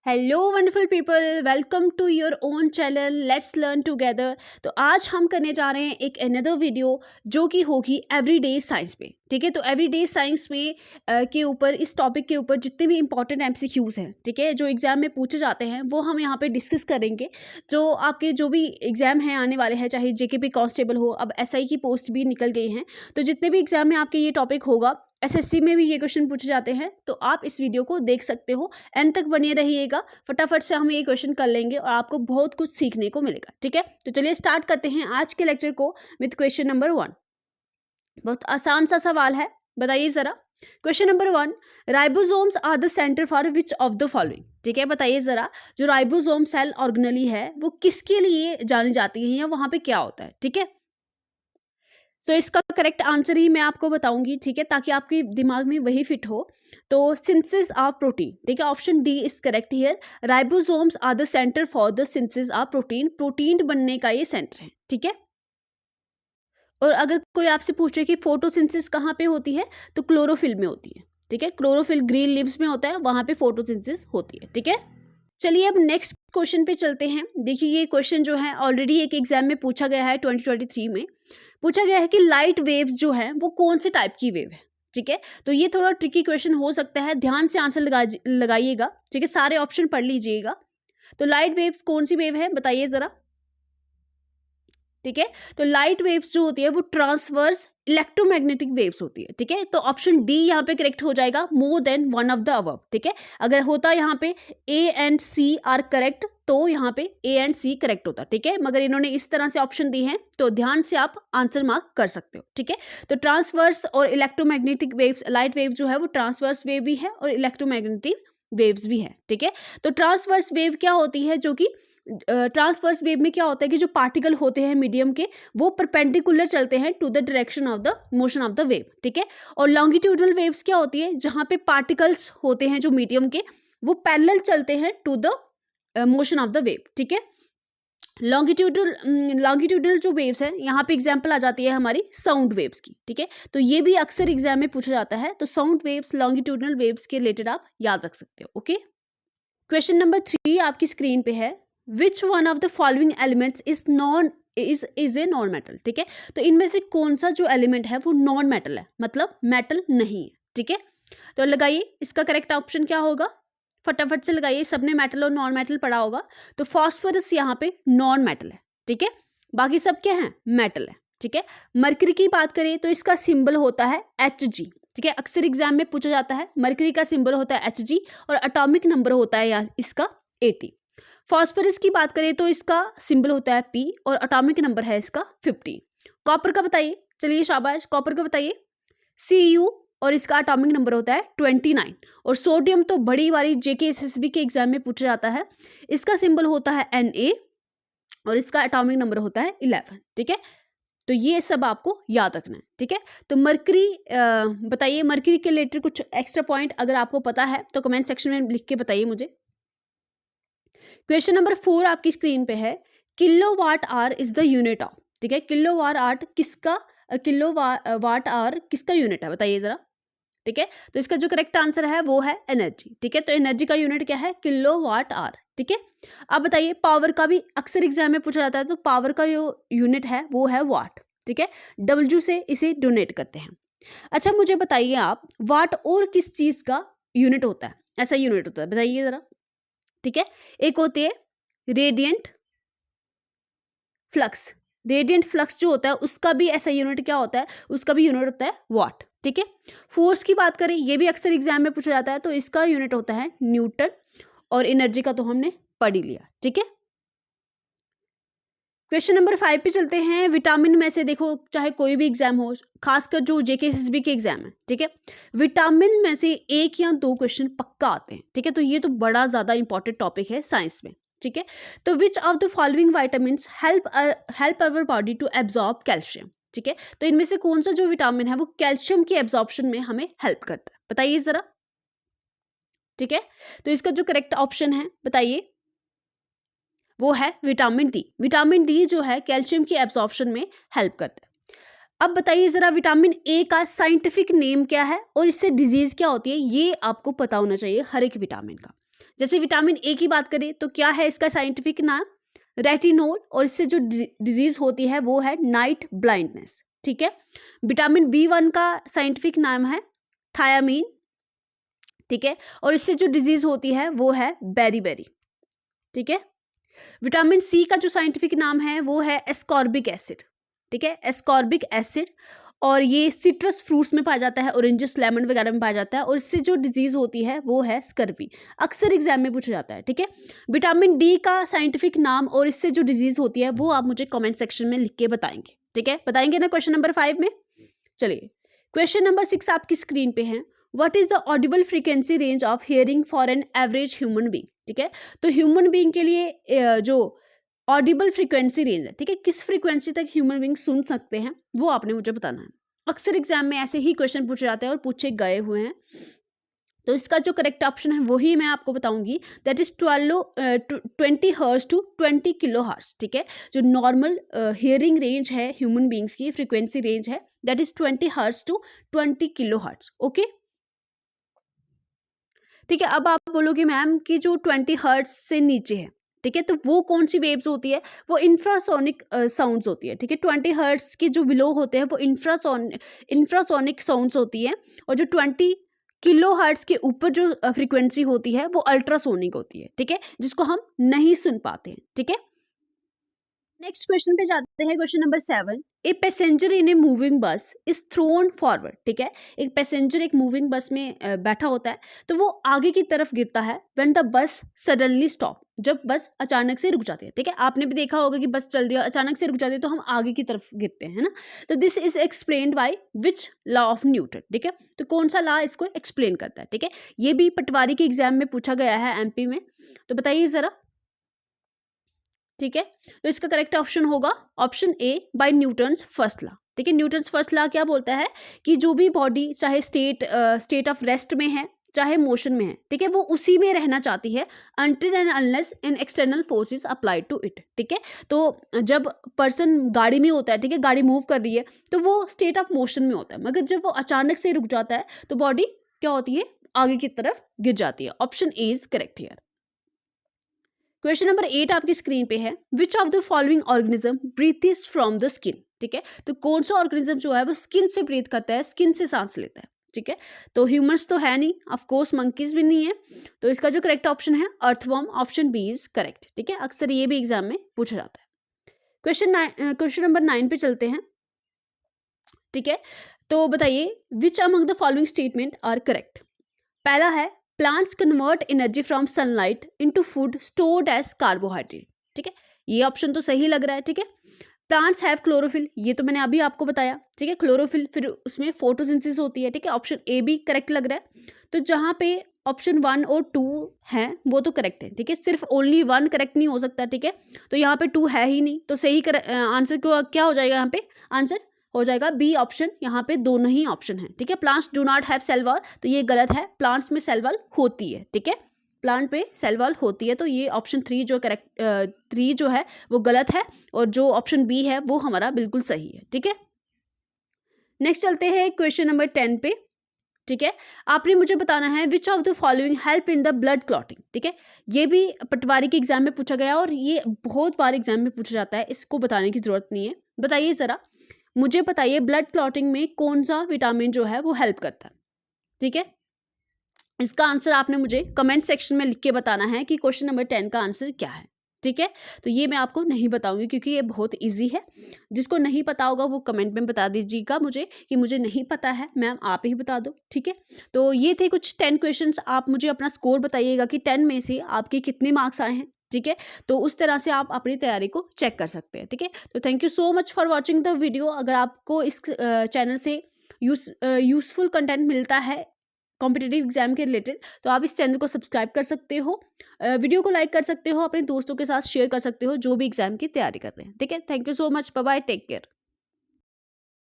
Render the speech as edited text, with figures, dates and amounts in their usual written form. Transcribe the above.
Hello wonderful people, welcome to your own channel let's learn together. तो आज हम करने जा रहे हैं एक अनदर वीडियो जो कि होगी एवरीडे साइंस पे। ठीक है, तो एवरीडे साइंस में के ऊपर, इस टॉपिक के ऊपर जितने भी इंपॉर्टेंट एमसीक्यूज़ हैं, ठीक है, जो एग्जाम में पूछे जाते हैं वो हम यहाँ पे डिस्कस करेंगे। जो आपके जो भी एग्जाम हैं आने वाले हैं, चाहे जेकेपी कांस्टेबल हो, अब एसआई की पोस्ट भी निकल गई हैं, तो जितने भी एग्जाम में आपके ये टॉपिक होगा, एसएससी में भी ये क्वेश्चन पूछे जाते हैं, तो आप इस वीडियो को देख सकते हो। एंड तक बने रहिएगा, फटाफट से हम ये क्वेश्चन कर लेंगे और आपको बहुत कुछ सीखने को मिलेगा। ठीक है, तो चलिए स्टार्ट करते हैं आज के लेक्चर को विद क्वेश्चन नंबर 1। बहुत आसान सा सवाल है, बताइए जरा। Question number 1, ribosomes are the centre for which of the following. ठीक है, बताइए जरा, जो राइबोसोम सेल ऑर्गेनेली है वो किसके लिए जानी जाती है या वहां पे क्या होता है। ठीक है, तो इसका करेक्ट आंसर ही मैं आपको बताऊंगी, ठीक है, ताकि आपके दिमाग में वही फिट हो। तो सिंथेसिस ऑफ प्रोटीन, ठीक है, option D is correct here. Ribosomes are the centre for the synthesis of protein, protein बनने का ये सेंटर है। ठीक है, और अगर कोई आपसे पूछे कि फोटोसिंथेसिस कहाँ पे होती है, तो क्लोरोफिल में होती है। ठीक है, क्लोरोफिल ग्रीन लीव्स में होता है, वहां पे फोटोसिंथेसिस होती है। ठीक है, चलिए अब नेक्स्ट क्वेश्चन पे चलते हैं। देखिए, ये क्वेश्चन जो है ऑलरेडी एक एग्जाम में पूछा गया है, 2023 में पूछा गया है कि लाइट वेव्स जो है वो कौन से टाइप की वेव है। ठीक है, तो ये थोड़ा ट्रिकी क्वेश्चन हो सकता है, ध्यान से आंसर लगाइएगा। ठीक है, सारे ऑप्शन पढ़ लीजिएगा। तो लाइट वेव्स कौन सी वेव है, बताइए जरा। ठीक है, तो लाइट वेव्स जो होती है वो ट्रांसवर्स इलेक्ट्रोमैग्नेटिक वेव्स होती है। ठीक है, तो ऑप्शन डी यहाँ पे करेक्ट हो जाएगा, more than one of the above. ठीक है, अगर होता यहाँ पे A and C are correct, तो यहाँ पे ए एंड सी करेक्ट होता। ठीक है, मगर इन्होंने इस तरह से ऑप्शन दी हैं, तो ध्यान से आप आंसर मार्क कर सकते हो। ठीक है, तो ट्रांसवर्स और इलेक्ट्रोमैग्नेटिक वेव्स, लाइट वेव जो है वो ट्रांसवर्स वेव भी है और इलेक्ट्रोमैग्नेटिक वेव्स भी है। ठीक है, तो ट्रांसवर्स वेव क्या होती है, जो कि ट्रांसवर्स वेव में क्या होता है कि जो पार्टिकल होते हैं मीडियम के, वो परपेंडिकुलर चलते हैं to the direction of the motion of the wave. ठीक है, और लॉन्गिट्यूडनल वेव्स क्या होती है, जहां पे पार्टिकल्स होते हैं जो मीडियम के, वो पैरेलल चलते हैं to the motion of the wave. ठीक है, लॉन्गिट्यूडनल जो वेव्स है, यहाँ पे एग्जांपल आ जाती है हमारी साउंड वेव्स की। ठीक है, तो ये भी अक्सर एग्जाम में पूछा जाता है, तो साउंड वेव्स लॉन्गिट्यूडनल वेव्स के रिलेटेड आप याद रख सकते हो। ओके, क्वेश्चन नंबर 3 आपकी स्क्रीन पे है, which one of the following elements is a non metal. ठीक है, तो इनमें से कौन सा जो एलिमेंट है वो नॉन मेटल है, मतलब मेटल नहीं है। ठीक है, तो लगाइए इसका करेक्ट ऑप्शन क्या होगा, फटाफट से लगाइए, सबने मेटल और नॉन मेटल पढ़ा होगा। तो फॉस्फोरस यहाँ पे नॉन मेटल है। ठीक है, बाकी सब क्या है, मेटल है। ठीक है, मरकरी की बात करें तो इसका सिंबल होता है Hg। ठीक है, अक्सर एग्जाम में पूछा जाता है, मरकरी का सिंबल होता है Hg और एटॉमिक नंबर होता है यहाँ इसका 80। फॉस्फोरस की बात करें तो इसका सिंबल होता है P और एटॉमिक नंबर है इसका 50। कॉपर का बताइए, चलिए शाबाश, कॉपर का बताइए Cu और इसका एटॉमिक नंबर होता है 29। और सोडियम तो बड़ी वाली जेके एसएसबी के एग्जाम में पूछा जाता है, इसका सिंबल होता है Na और इसका एटॉमिक नंबर होता है 11। ठीक है, तो ये सब आपको याद रखना है। ठीक है, तो मरकरी बताइए, मरकरी के रिलेटेड कुछ एक्स्ट्रा पॉइंट अगर आपको पता है तो कमेंट सेक्शन में लिख के बताइए मुझे। क्वेश्चन नंबर 4 आपकी स्क्रीन पे है, kilowatt hour is the unit of. ठीक है, किलोवाट आवर किसका यूनिट है, बताइए जरा। ठीक है, तो इसका जो करेक्ट आंसर है वो है एनर्जी। ठीक है, तो एनर्जी का यूनिट क्या है, किलोवाट आवर। ठीक है, अब बताइए, पावर का भी अक्सर एग्जाम में पूछा जाता है, तो पावर का जो यूनिट है वो है वाट। ठीक है, डब्ल्यू से इसे डोनेट करते हैं। अच्छा, मुझे बताइए आप, वाट और किस चीज का यूनिट होता है, ऐसा यूनिट होता है, बताइए जरा। ठीक है, एक होती है रेडियंट फ्लक्स। रेडियंट फ्लक्स जो होता है उसका भी ऐसा यूनिट क्या होता है, उसका भी यूनिट होता है वाट। ठीक है, फोर्स की बात करें, ये भी अक्सर एग्जाम में पूछा जाता है, तो इसका यूनिट होता है न्यूटन और एनर्जी का तो हमने पढ़ ही लिया। ठीक है, क्वेश्चन नंबर 5 पे चलते हैं। विटामिन में से देखो, चाहे कोई भी एग्जाम हो, खासकर जो जेकेएसएसबी के एग्जाम है, ठीक है, विटामिन में से 1 या 2 क्वेश्चन पक्का आते हैं। ठीक है, तो ये तो बड़ा ज्यादा इंपॉर्टेंट टॉपिक है साइंस में। ठीक है, तो which of the following vitamins help our body to absorb calcium. ठीक है, तो इनमें से कौन सा जो विटामिन है वो कैल्शियम की एब्जॉर्प्शन में हमें हेल्प करता है, बताइए जरा। ठीक है, तो इसका जो करेक्ट ऑप्शन है बताइए, वो है विटामिन डी। विटामिन डी जो है कैल्शियम की एब्जॉर्प्शन में हेल्प करता है। अब बताइए जरा, विटामिन ए का साइंटिफिक नेम क्या है और इससे डिजीज क्या होती है, ये आपको पता होना चाहिए हर एक विटामिन का। जैसे विटामिन ए की बात करें तो क्या है इसका साइंटिफिक नाम, रेटिनोल, और इससे जो डिजीज होती है वो है नाइट ब्लाइंडनेस, ठीक है। विटामिन B1 का साइंटिफिक नाम है थायामीन, ठीक है, और इससे जो डिजीज होती है वो है बेरीबेरी, ठीक है। विटामिन सी का जो साइंटिफिक नाम है वो है एस्कॉर्बिक एसिड, ठीक है, एस्कॉर्बिक एसिड, और ये सिट्रस फ्रूट्स में पाया जाता है, ऑरेंजेस, लेमन वगैरह में पाया जाता है, और इससे जो डिजीज होती है वो है स्कर्वी, अक्सर एग्जाम में पूछा जाता है, ठीक है। विटामिन डी का साइंटिफिक नाम और इससे जो डिजीज होती है वो आप मुझे कमेंट सेक्शन में लिख के बताएंगे, ठीक है, बताएंगे ना क्वेश्चन नंबर 5 में। चलिए क्वेश्चन नंबर 6 आपकी स्क्रीन पे है, what is the Audible frequency range of hearing for an average human being, ठीक है। तो ह्यूमन बीइंग के लिए जो ऑडिबल फ्रीक्वेंसी रेंज है, ठीक है, किस फ्रीक्वेंसी तक ह्यूमन बीइंग सुन सकते हैं वो आपने मुझे बताना है। अक्सर एग्जाम में ऐसे ही क्वेश्चन पूछे जाते हैं और पूछे गए हुए हैं, तो इसका जो करेक्ट ऑप्शन है वही मैं आपको बताऊंगी, that is 20 hertz to 20 kilo hertz, ठीक है। जो नॉर्मल हियरिंग रेंज है ह्यूमन बीइंग्स की फ्रीक्वेंसी रेंज है that is 20 hertz to 20 kilo hertz, okay, ठीक है। अब आप बोलोगे मैम कि जो 20 हर्ट्ज से नीचे है, ठीक है, तो वो कौन सी वेव्स होती है, वो इंफ्रासोनिक साउंड्स होती है, ठीक है। 20 हर्ट्ज के जो बिलो होते हैं वो इंफ्रासोनिक साउंड्स होती है, और जो 20 किलो हर्ट्ज के ऊपर जो फ्रीक्वेंसी होती है वो अल्ट्रासोनिक होती है, ठीक है, जिसको हम नहीं सुन पाते हैं, ठीक है। नेक्स्ट क्वेश्चन पे जाते हैं, question number 7, a passenger in a moving बस इज थ्रोन फॉरवर्ड, ठीक है। एक पैसेंजर एक मूविंग बस में बैठा होता है तो वो आगे की तरफ गिरता है when the bus suddenly stop, जब बस अचानक से रुक जाती है, ठीक है। आपने भी देखा होगा कि बस चल रही है अचानक से रुक जाती है तो हम आगे की तरफ गिरते हैं, है ना। तो this is explained by which law of Newton, ठीक है। तो कौन सा लॉ इसको एक्सप्लेन करता है, ठीक है। ये भी पटवारी के एग्जाम में पूछा गया है MP में, तो बताइए जरा, ठीक है। तो इसका करेक्ट ऑप्शन होगा option A, by Newton's first law, ठीक है। न्यूटन्स फर्स्ट लॉ क्या बोलता है कि जो भी बॉडी चाहे स्टेट ऑफ रेस्ट में है चाहे मोशन में है, ठीक है, वो उसी में रहना चाहती है until and unless an external forces apply to it, ठीक है। तो जब पर्सन गाड़ी में होता है, ठीक है, गाड़ी मूव कर रही है तो वो स्टेट ऑफ मोशन में होता है, मगर जब वो अचानक से रुक जाता है तो बॉडी क्या होती है, आगे की तरफ गिर जाती है। Option A is correct here. Question number 8 आपकी स्क्रीन पे है, which of the following organism breathes from the skin, ठीक है। तो कौन सा ऑर्गेनिज्म जो है वो स्किन से ब्रीथ करता है, स्किन से सांस लेता है, ठीक है। तो ह्यूमंस तो है नहीं, ऑफ कोर्स मंकीज भी नहीं है, तो इसका जो करेक्ट ऑप्शन है earthworm, option B is correct, ठीक है। अक्सर ये भी एग्जाम में पूछा जाता है। क्वेश्चन नंबर 9 पे चलते हैं, ठीक है। तो बताइए which among the following statement are correct. पहला है plants convert energy from sunlight into food stored as carbohydrate, ठीक है, ये ऑप्शन तो सही लग रहा है, ठीक है। प्लांट्स हैव क्लोरोफिल, ये तो मैंने अभी आपको बताया, ठीक है, क्लोरोफिल, फिर उसमें फोटोसिंथेसिस होती है, ठीक है, ऑप्शन ए भी करेक्ट लग रहा है। तो जहाँ पे ऑप्शन 1 और 2 हैं वो तो करेक्ट है, ठीक है, सिर्फ ओनली 1 करेक्ट नहीं हो सकता, ठीक है। तो यहाँ पे 2 है ही नहीं, तो सही आंसर क्या हो जाएगा, यहाँ पे आंसर हो जाएगा बी ऑप्शन, यहाँ पे दोनों ही ऑप्शन है, ठीक है। Plants do not have cell wall, तो ये गलत है, प्लांट्स में सेल वॉल होती है, ठीक है, प्लांट पे सेल वॉल होती है, तो ये ऑप्शन 3 जो करेक्ट 3 जो है वो गलत है, और जो ऑप्शन बी है वो हमारा बिल्कुल सही है, ठीक है। नेक्स्ट चलते हैं क्वेश्चन नंबर 10 पे, ठीक है। आपने मुझे बताना है which of the following help in the blood clotting, ठीक है। ये भी पटवारी के एग्जाम में पूछा गया और ये बहुत बार एग्जाम में पूछा जाता है, इसको बताने की जरूरत नहीं है। बताइए जरा, मुझे बताइए ब्लड क्लॉटिंग में कौन सा विटामिन जो है वो हेल्प करता है, ठीक है। इसका आंसर आपने मुझे कमेंट सेक्शन में लिख के बताना है कि क्वेश्चन नंबर 10 का आंसर क्या है, ठीक है। तो ये मैं आपको नहीं बताऊंगी क्योंकि ये बहुत इजी है, जिसको नहीं पता होगा वो कमेंट में बता दीजिएगा मुझे कि मुझे नहीं पता है मैम, आप ही बता दो, ठीक है। तो ये थे कुछ 10 क्वेश्चंस, आप मुझे अपना स्कोर बताइएगा कि 10 में से आपके कितने मार्क्स आए हैं, ठीक है। तो उस तरह से आप अपनी तैयारी को चेक कर सकते हैं, ठीक है। तो thank you so much for watching the video. अगर आपको इस चैनल से यूजफुल कंटेंट मिलता है कॉम्पिटिटिव एग्जाम के रिलेटेड, तो आप इस चैनल को सब्सक्राइब कर सकते हो, वीडियो को लाइक कर सकते हो, अपने दोस्तों के साथ शेयर कर सकते हो जो भी एग्जाम की तैयारी कर रहे हैं, ठीक है। Thank you so much, bye bye, take care.